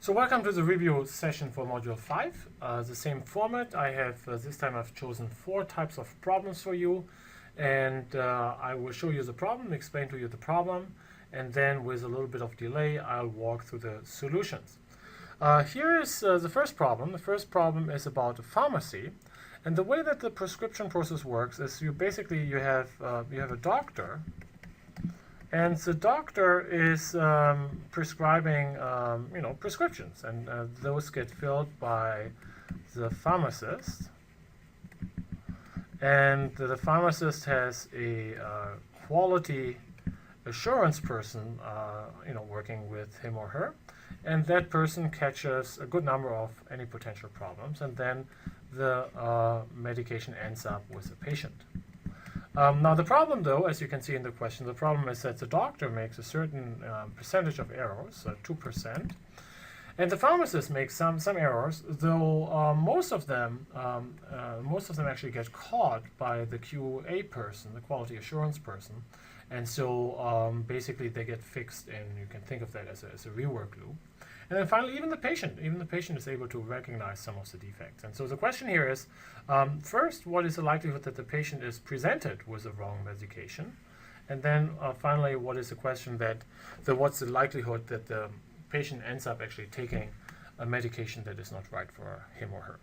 So welcome to the review session for Module 5. The same format. I have, this time I've chosen 4 types of problems for you. And I will show you the problem, explain to you the problem, and then with a little bit of delay, I'll walk through the solutions. Here is the first problem. The first problem is about a pharmacy. And the way that the prescription process works is you have a doctor, and the doctor is prescribing prescriptions, and those get filled by the pharmacist. And the pharmacist has a quality assurance person working with him or her, and that person catches a good number of any potential problems, and then the medication ends up with the patient. Now the problem, though, as you can see in the question, the problem is that the doctor makes a certain percentage of errors, 2%, and the pharmacist makes some errors, though most of them actually get caught by the QA person, the quality assurance person, and so basically they get fixed, and you can think of that as a rework loop. And then finally, even the patient is able to recognize some of the defects. And so the question here is, first, what is the likelihood that the patient is presented with the wrong medication? And then finally, what is the question what's the likelihood that the patient ends up actually taking a medication that is not right for him or her?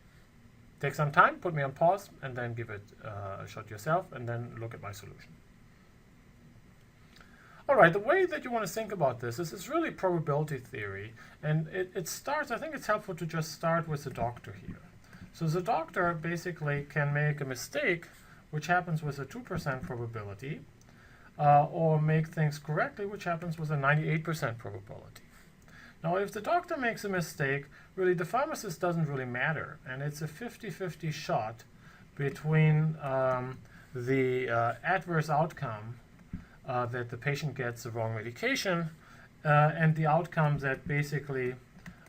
Take some time, put me on pause, and then give it a shot yourself, and then look at my solution. All right, the way that you want to think about this is it's really probability theory, and it starts, I think it's helpful to just start with the doctor here. So the doctor basically can make a mistake, which happens with a 2% probability, or make things correctly, which happens with a 98% probability. Now, if the doctor makes a mistake, really the pharmacist doesn't really matter, and it's a 50-50 shot between the adverse outcome that the patient gets the wrong medication, and the outcome that basically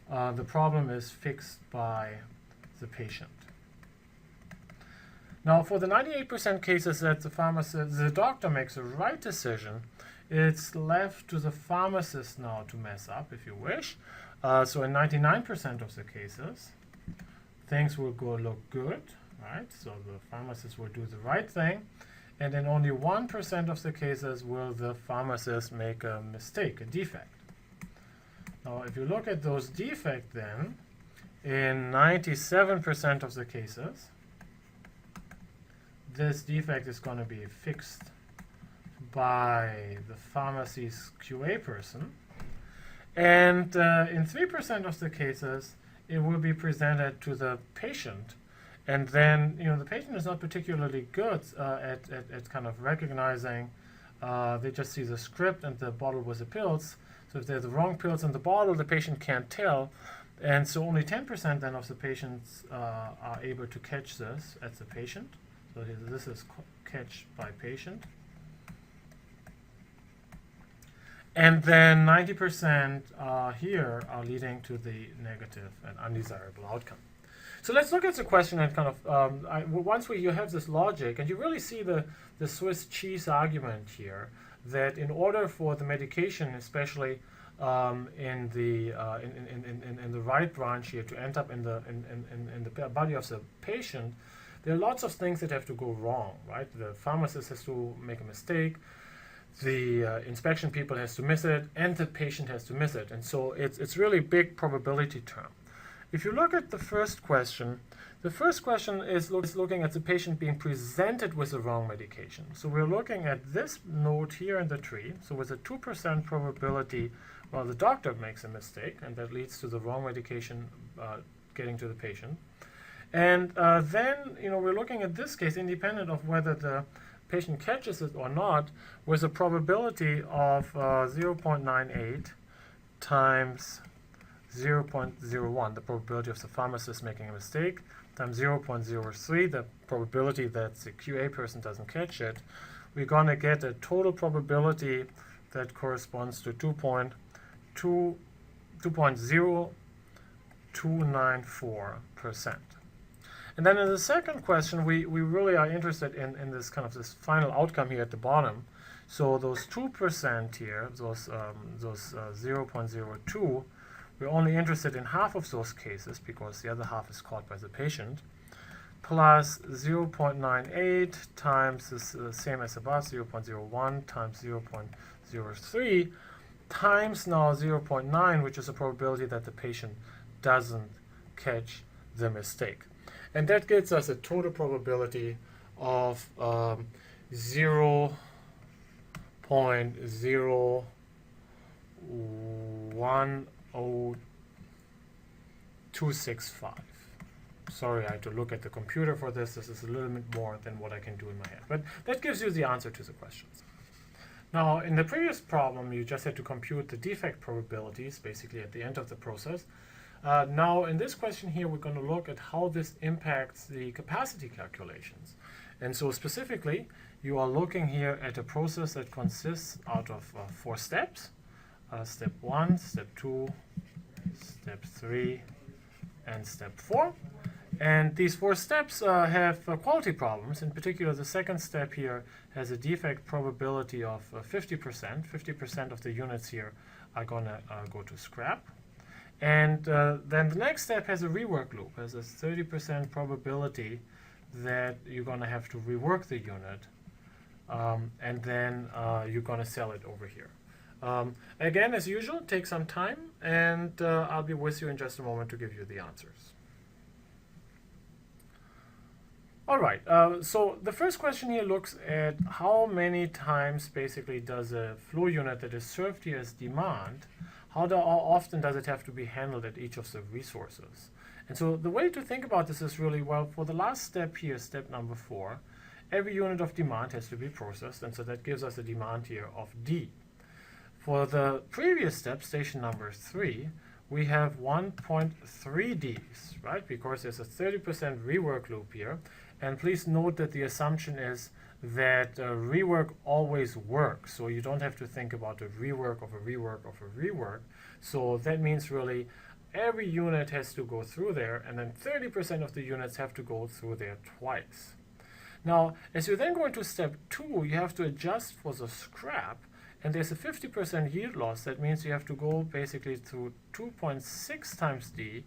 the problem is fixed by the patient. Now, for the 98% cases that the doctor makes the right decision, it's left to the pharmacist now to mess up, if you wish. So in 99% of the cases, things will look good, right? So the pharmacist will do the right thing. And in only 1% of the cases will the pharmacist make a mistake, a defect. Now, if you look at those defects then, in 97% of the cases, this defect is going to be fixed by the pharmacy's QA person. And in 3% of the cases, it will be presented to the patient. And then, the patient is not particularly good at kind of recognizing. They just see the script and the bottle with the pills. So if they're the wrong pills in the bottle, the patient can't tell. And so only 10% then of the patients are able to catch this as the patient. So this is catch by patient. And then 90% here are leading to the negative and undesirable outcome. So let's look at the question and kind of, once you have this logic, and you really see the Swiss cheese argument here, that in order for the medication, especially in the right branch here, to end up in the body of the patient, there are lots of things that have to go wrong, right? The pharmacist has to make a mistake, the inspection people has to miss it, and the patient has to miss it. And so it's really a big probability term. If you look at the first question, the first question is looking at the patient being presented with the wrong medication. So we're looking at this node here in the tree. So with a 2% probability, well, the doctor makes a mistake, and that leads to the wrong medication getting to the patient. And then, we're looking at this case, independent of whether the patient catches it or not, with a probability of 0.98 times 0.01, the probability of the pharmacist making a mistake, times 0.03, the probability that the QA person doesn't catch it. We're going to get a total probability that corresponds to 2.0294%. And then in the second question, we really are interested in this kind of this final outcome here at the bottom. So those 2% here, those 0.02, we're only interested in half of those cases because the other half is caught by the patient, plus 0.98 times the same as above, 0.01 times 0.03 times now 0.9, which is a probability that the patient doesn't catch the mistake. And that gives us a total probability of 0.010265. Sorry, I had to look at the computer for this. This is a little bit more than what I can do in my head. But that gives you the answer to the questions. Now, in the previous problem, you just had to compute the defect probabilities, basically at the end of the process. Now, in this question here, we're going to look at how this impacts the capacity calculations. And so specifically, you are looking here at a process that consists out of 4 steps. Step 1, step 2, step 3, and step 4. And these 4 steps have quality problems. In particular, the second step here has a defect probability of 50%. 50% of the units here are going to go to scrap. And then the next step has a rework loop, has a 30% probability that you're going to have to rework the unit, and then you're going to sell it over here. Again, as usual, take some time, and I'll be with you in just a moment to give you the answers. All right, so the first question here looks at how many times basically does a flow unit that is served here as demand, how often does it have to be handled at each of the resources? And so the way to think about this is really, well, for the last step here, step number 4, every unit of demand has to be processed, and so that gives us a demand here of D. For the previous step, station number 3, we have 1.3 Ds, right? Because there's a 30% rework loop here. And please note that the assumption is that rework always works. So you don't have to think about a rework of a rework of a rework. So that means really every unit has to go through there, and then 30% of the units have to go through there twice. Now, as you then go into step 2, you have to adjust for the scrap. And there's a 50% yield loss. That means you have to go basically through 2.6 times D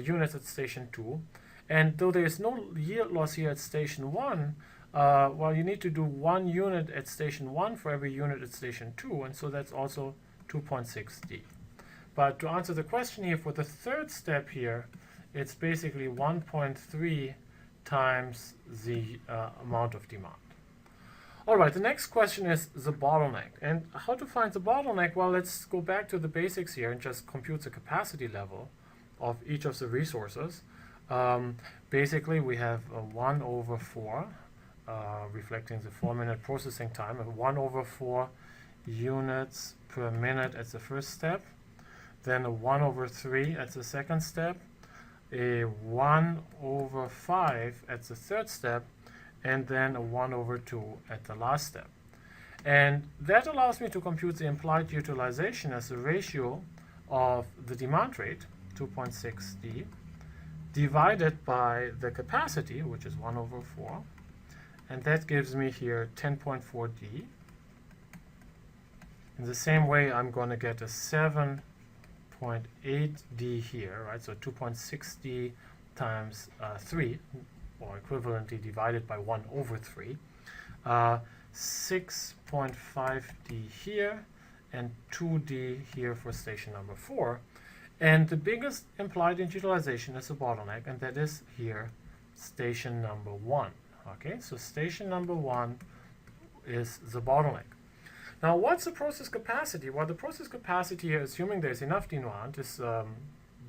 units at station 2. And though there is no yield loss here at station 1, well, you need to do 1 unit at station 1 for every unit at station 2. And so that's also 2.6 D. But to answer the question here, for the third step here, it's basically 1.3 times the amount of demand. All right, the next question is the bottleneck. And how to find the bottleneck? Well, let's go back to the basics here and just compute the capacity level of each of the resources. Basically, we have a 1 over 4, reflecting the 4-minute processing time, of 1 over 4 units per minute at the first step, then a 1 over 3 at the second step, a 1 over 5 at the third step, and then a 1 over 2 at the last step. And that allows me to compute the implied utilization as a ratio of the demand rate, 2.6 D, divided by the capacity, which is 1 over 4. And that gives me here 10.4 D. In the same way, I'm going to get a 7.8 D here, right? So 2.6 D times 3, or equivalently divided by 1 over 3, 6.5 D here, and 2 D here for station number 4. And the biggest implied utilization is a bottleneck, and that is here, station number 1. Okay, so station number 1 is the bottleneck. Now, what's the process capacity? Well, the process capacity here, assuming there's enough demand, is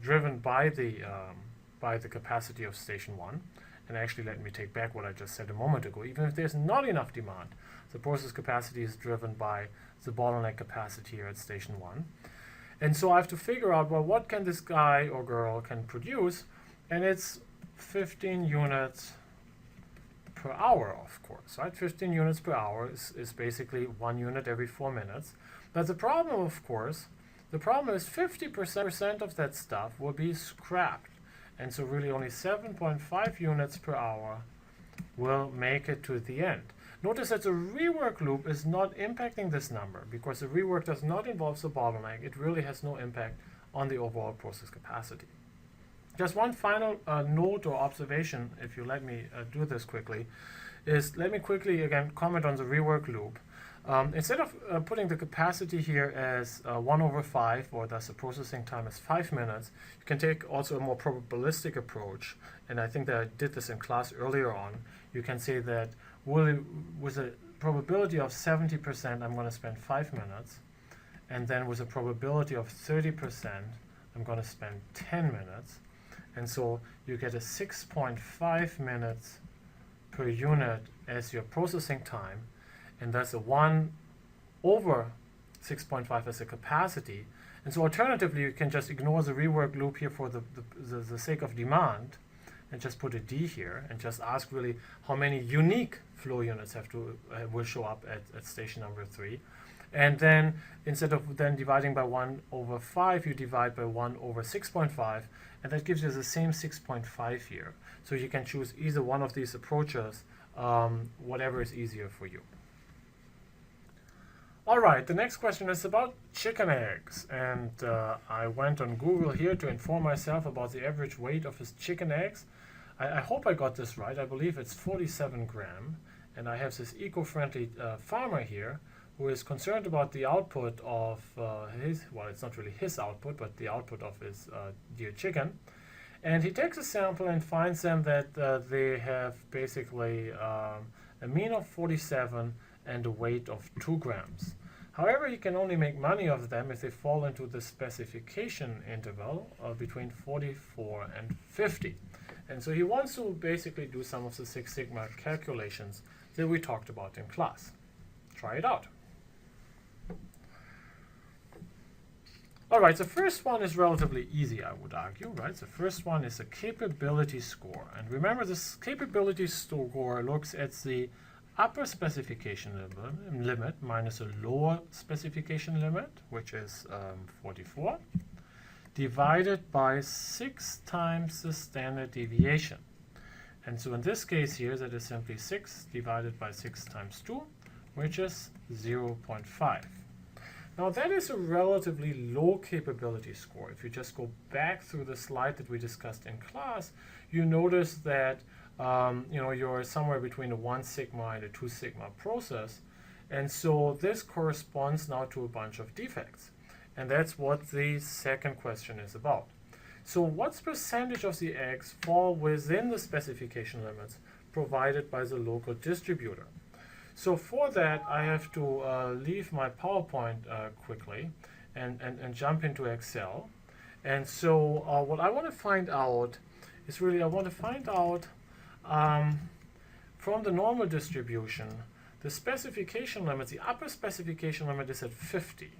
driven by the capacity of station 1. And actually, let me take back what I just said a moment ago. Even if there's not enough demand, the process capacity is driven by the bottleneck capacity here at station 1. And so I have to figure out, well, what can this guy or girl can produce? And it's 15 units per hour, of course, right? 15 units per hour is basically 1 unit every 4 minutes. But the problem, of course, the problem is 50% of that stuff will be scrapped. And so really only 7.5 units per hour will make it to the end. Notice that the rework loop is not impacting this number because the rework does not involve the bottleneck. It really has no impact on the overall process capacity. Just one final note or observation, if you let me do this quickly, is let me quickly again comment on the rework loop. Instead of putting the capacity here as 1/5, or thus the processing time as 5 minutes, you can take also a more probabilistic approach. And I think that I did this in class earlier on. You can say that with a probability of 70%, I'm going to spend 5 minutes. And then with a probability of 30%, I'm going to spend 10 minutes. And so you get a 6.5 minutes per unit as your processing time, and that's a 1/6.5 as a capacity. And so alternatively, you can just ignore the rework loop here for the sake of demand, and just put a D here, and just ask really how many unique flow units will show up at station number 3. And then instead of then dividing by 1/5, you divide by 1/6.5, and that gives you the same 6.5 here. So you can choose either one of these approaches, whatever is easier for you. All right, the next question is about chicken eggs. And I went on Google here to inform myself about the average weight of his chicken eggs. I hope I got this right. I believe it's 47 grams. And I have this eco-friendly farmer here who is concerned about the output of well, it's not really his output, but the output of his dear chicken. And he takes a sample and finds them that they have basically a mean of 47 and a weight of 2 grams. However, you can only make money of them if they fall into the specification interval between 44 and 50. And so he wants to basically do some of the Six Sigma calculations that we talked about in class. Try it out. All right, the first one is relatively easy, I would argue, right? The first one is a capability score. And remember, this capability score looks at the upper specification limit minus a lower specification limit, which is 44, divided by 6 times the standard deviation. And so in this case here, that is simply 6 divided by 6 times 2, which is 0.5. Now that is a relatively low capability score. If you just go back through the slide that we discussed in class, you notice that you're somewhere between a 1 sigma and a 2 sigma process. And so this corresponds now to a bunch of defects. And that's what the second question is about. So what percentage of the eggs fall within the specification limits provided by the local distributor? So for that, I have to leave my PowerPoint quickly and jump into Excel. And so what I want to find out is really, I want to find out from the normal distribution, the specification limit, the upper specification limit is at 50,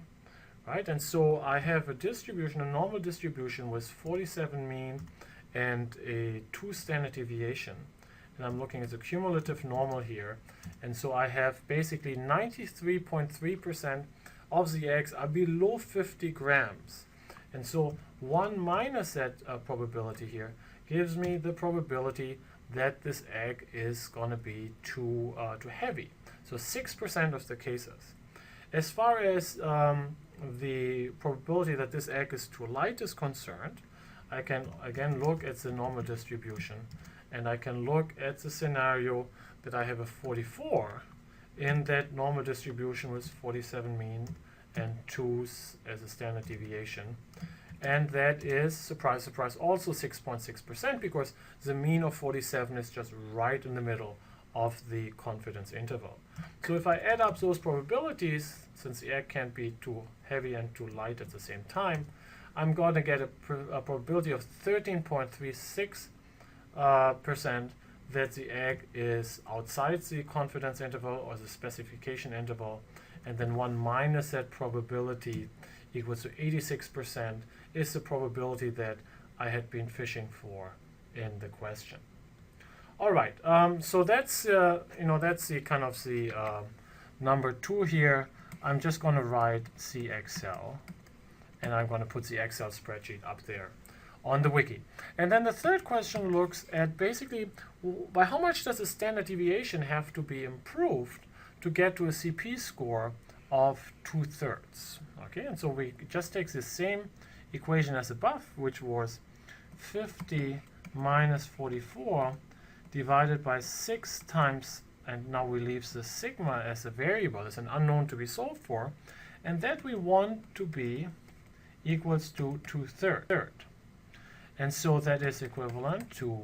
right? And so I have a distribution, a normal distribution with 47 mean and a 2 standard deviation. And I'm looking at the cumulative normal here. And so I have basically 93.3% of the eggs are below 50 grams. And so 1 minus that probability here gives me the probability that this egg is going to be too heavy. So 6% of the cases. As far as the probability that this egg is too light is concerned, I can again look at the normal distribution, and I can look at the scenario that I have a 44 in that normal distribution with 47 mean and 2 as a standard deviation. And that is, surprise, surprise, also 6.6%, because the mean of 47 is just right in the middle of the confidence interval. So if I add up those probabilities, since the egg can't be too heavy and too light at the same time, I'm going to get a probability of 13.36% that the egg is outside the confidence interval or the specification interval, and then 1 minus that probability equals to 86% is the probability that I had been fishing for in the question. All right, so that's that's the kind of the number 2 here. I'm just going to write CXL, and I'm going to put the Excel spreadsheet up there on the wiki. And then the third question looks at basically by how much does the standard deviation have to be improved to get to a CP score of 2/3. Okay, and so we just take the same equation as above, which was 50 minus 44 divided by 6 times, and now we leave the sigma as a variable, as an unknown to be solved for, and that we want to be equals to 2/3. And so that is equivalent to,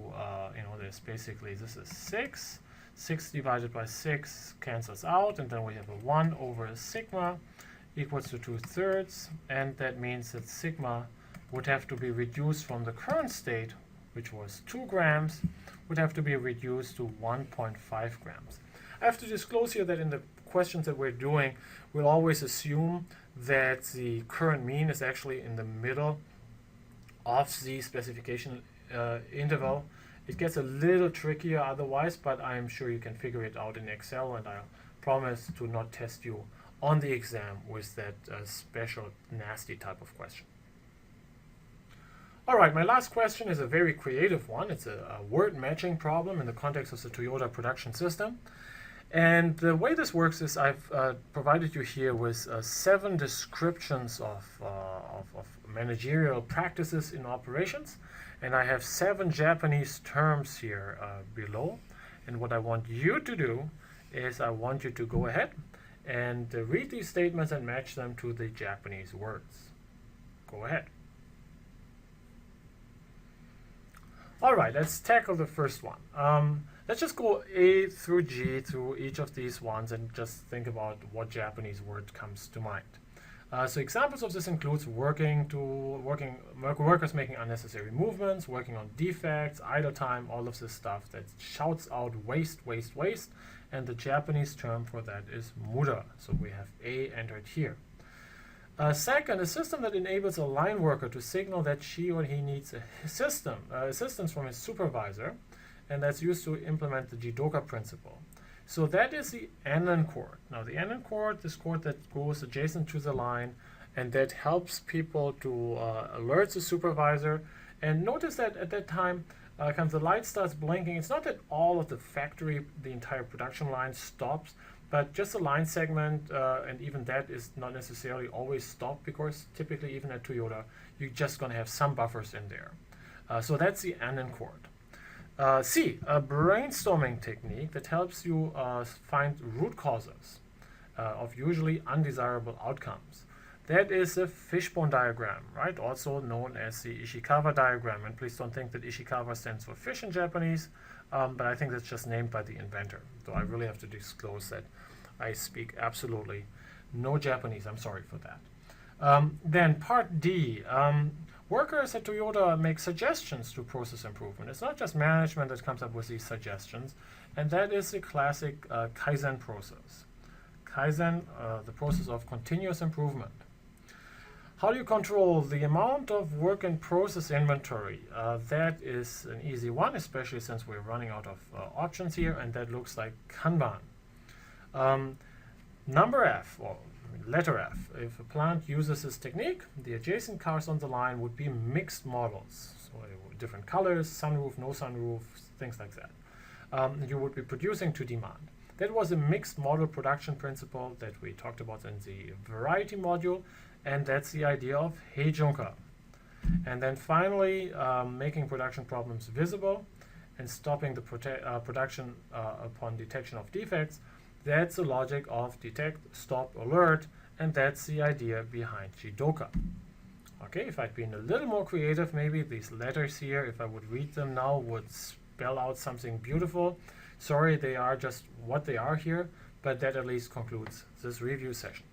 there's basically, this is 6. 6 divided by 6 cancels out, and then we have a 1 over a sigma equals to 2/3, and that means that sigma would have to be reduced from the current state, which was 2 grams, would have to be reduced to 1.5 grams. I have to disclose here that in the questions that we're doing, we'll always assume that the current mean is actually in the middle of the specification interval. It gets a little trickier otherwise, but I'm sure you can figure it out in Excel, and I'll promise to not test you on the exam with that special nasty type of question. All right, my last question is a very creative one. It's a word matching problem in the context of the Toyota production system. And the way this works is I've provided you here with 7 descriptions of managerial practices in operations. And I have 7 Japanese terms here below. And what I want you to do is I want you to go ahead and read these statements and match them to the Japanese words. Go ahead. All right, let's tackle the first one. Let's just go A through G through each of these ones and just think about what Japanese word comes to mind. So examples of this includes workers making unnecessary movements, working on defects, idle time, all of this stuff that shouts out waste, waste, waste, and the Japanese term for that is mura. So we have A entered here. Second, a system that enables a line worker to signal that she or he needs assistance from his supervisor, and that's used to implement the jidoka principle. So that is the Annen cord. Now the Annen cord, this cord that goes adjacent to the line, and that helps people to alert the supervisor. And notice that at that time, the light starts blinking. It's not that all of the factory, the entire production line stops, but just a line segment, and even that is not necessarily always stopped, because typically even at Toyota, you're just going to have some buffers in there. So that's the Annen cord. C, a brainstorming technique that helps you find root causes of usually undesirable outcomes. That is a fishbone diagram, right? Also known as the Ishikawa diagram. And please don't think that Ishikawa stands for fish in Japanese, but I think that's just named by the inventor. So I really have to disclose that I speak absolutely no Japanese. I'm sorry for that. Then part D. Workers at Toyota make suggestions to process improvement. It's not just management that comes up with these suggestions, and that is the classic Kaizen process. Kaizen, the process of continuous improvement. How do you control the amount of work in process inventory? That is an easy one, especially since we're running out of options here, and that looks like Kanban. Number F, or letter F. If a plant uses this technique, the adjacent cars on the line would be mixed models. So different colors, sunroof, no sunroof, things like that. You would be producing to demand. That was a mixed model production principle that we talked about in the variety module, and that's the idea of heijunka. And then finally, making production problems visible and stopping the production upon detection of defects. That's the logic of detect, stop, alert, and that's the idea behind jidoka. Okay, if I'd been a little more creative, maybe these letters here, if I would read them now, would spell out something beautiful. Sorry, they are just what they are here, but that at least concludes this review session.